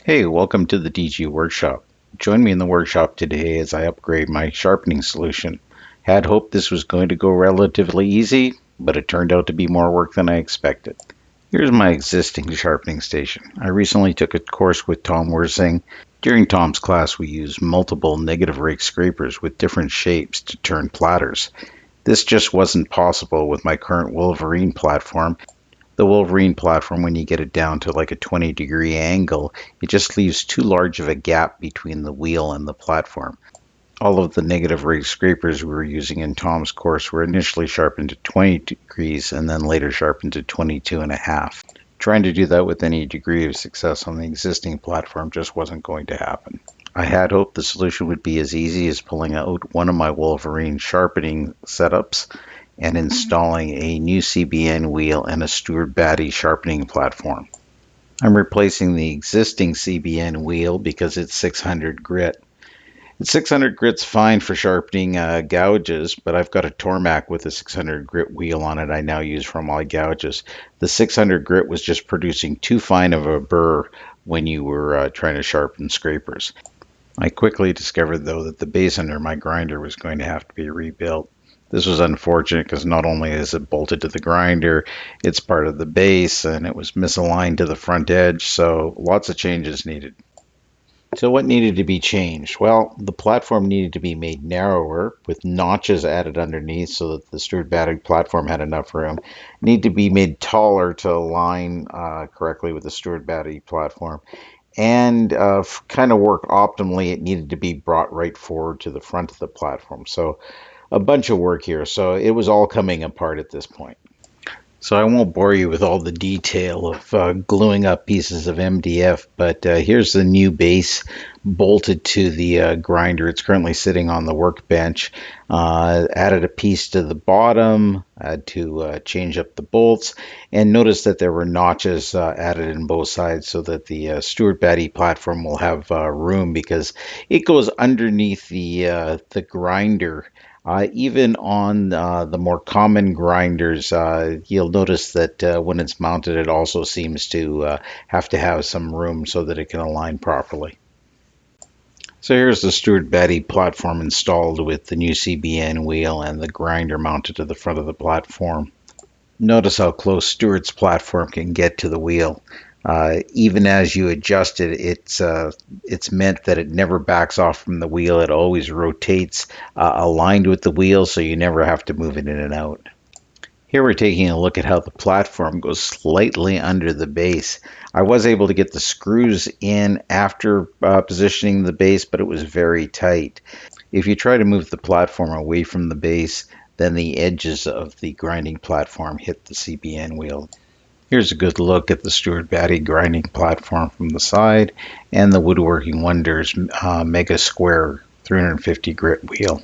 Hey, welcome to the DG Workshop. Join me in the workshop today as I upgrade my sharpening solution. Had hoped this was going to go relatively easy, but it turned out to be more work than I expected. Here's my existing sharpening station. I recently took a course with Tom Wersing. During Tom's class, we used multiple negative rake scrapers with different shapes to turn platters. This just wasn't possible with my current Wolverine platform. The Wolverine platform, when you get it down to like a 20-degree angle, it just leaves too large of a gap between the wheel and the platform. All of the negative rake scrapers we were using in Tom's course were initially sharpened to 20 degrees and then later sharpened to 22 and a half. Trying to do that with any degree of success on the existing platform just wasn't going to happen. I had hoped the solution would be as easy as pulling out one of my Wolverine sharpening setups and installing a new CBN wheel and a Stuart Batty Sharpening Platform. I'm replacing the existing CBN wheel because it's 600 grit. The 600 grit's fine for sharpening gouges, but I've got a Tormac with a 600 grit wheel on it I now use for my gouges. The 600 grit was just producing too fine of a burr when you were trying to sharpen scrapers. I quickly discovered, though, that the base under my grinder was going to have to be rebuilt. This was unfortunate because not only is it bolted to the grinder, it's part of the base and it was misaligned to the front edge, so lots of changes needed. So what needed to be changed? Well, the platform needed to be made narrower with notches added underneath so that the Stuart Batty platform had enough room. Need to be made taller to align correctly with the Stuart Batty platform. And kind of work optimally, it needed to be brought right forward to the front of the platform. So a bunch of work here. So it was all coming apart at this point. So I won't bore you with all the detail of gluing up pieces of MDF, but here's the new base bolted to the grinder. It's currently sitting on the workbench. Added a piece to the bottom to change up the bolts, and notice that there were notches added in both sides so that the Stuart Batty platform will have room because it goes underneath the grinder. Even on the more common grinders, you'll notice that when it's mounted, it also seems to have some room so that it can align properly. So here's the Stuart Batty platform installed with the new CBN wheel and the grinder mounted to the front of the platform. Notice how close Stuart's platform can get to the wheel. Even as you adjust it, it's meant that it never backs off from the wheel. It always rotates aligned with the wheel, so you never have to move it in and out. Here we're taking a look at how the platform goes slightly under the base. I was able to get the screws in after positioning the base, but it was very tight. If you try to move the platform away from the base, then the edges of the grinding platform hit the CBN wheel. Here's a good look at the Stuart Batty grinding platform from the side and the Woodworking Wonders MEGA Square 350 grit wheel.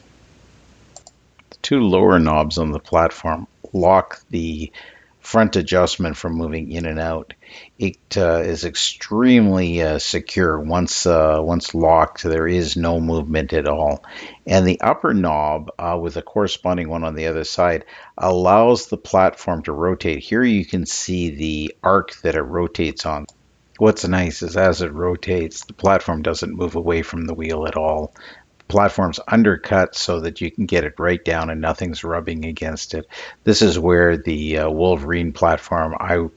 The two lower knobs on the platform lock the front adjustment from moving in and out. It is extremely secure. Once locked, there is no movement at all. And the upper knob, with a corresponding one on the other side, allows the platform to rotate. Here you can see the arc that it rotates on. What's nice is as it rotates, the platform doesn't move away from the wheel at all. Platform's undercut so that you can get it right down and nothing's rubbing against it. This is where the Wolverine platform, I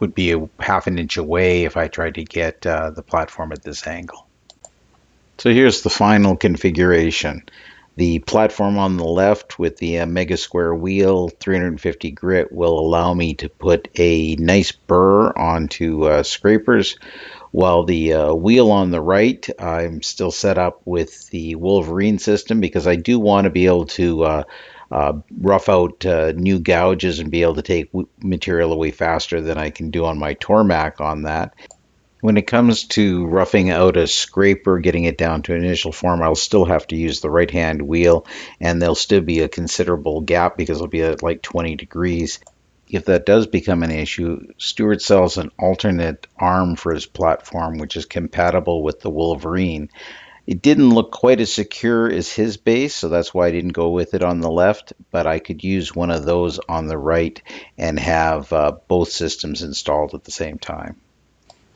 would be a half an inch away if I tried to get the platform at this angle. So here's the final configuration. The platform on the left with the MEGA Square wheel, 350 grit, will allow me to put a nice burr onto scrapers, while the wheel on the right, I'm still set up with the Wolverine system because I do want to be able to rough out new gouges and be able to take material away faster than I can do on my Tormac on that. When it comes to roughing out a scraper, getting it down to initial form, I'll still have to use the right-hand wheel, and there'll still be a considerable gap because it'll be at like 20 degrees. If that does become an issue, Stuart sells an alternate arm for his platform, which is compatible with the Wolverine. It didn't look quite as secure as his base, so that's why I didn't go with it on the left, but I could use one of those on the right and have both systems installed at the same time.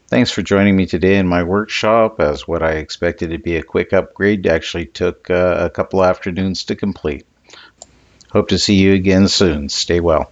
Thanks for joining me today in my workshop, as what I expected to be a quick upgrade actually took a couple afternoons to complete. Hope to see you again soon. Stay well.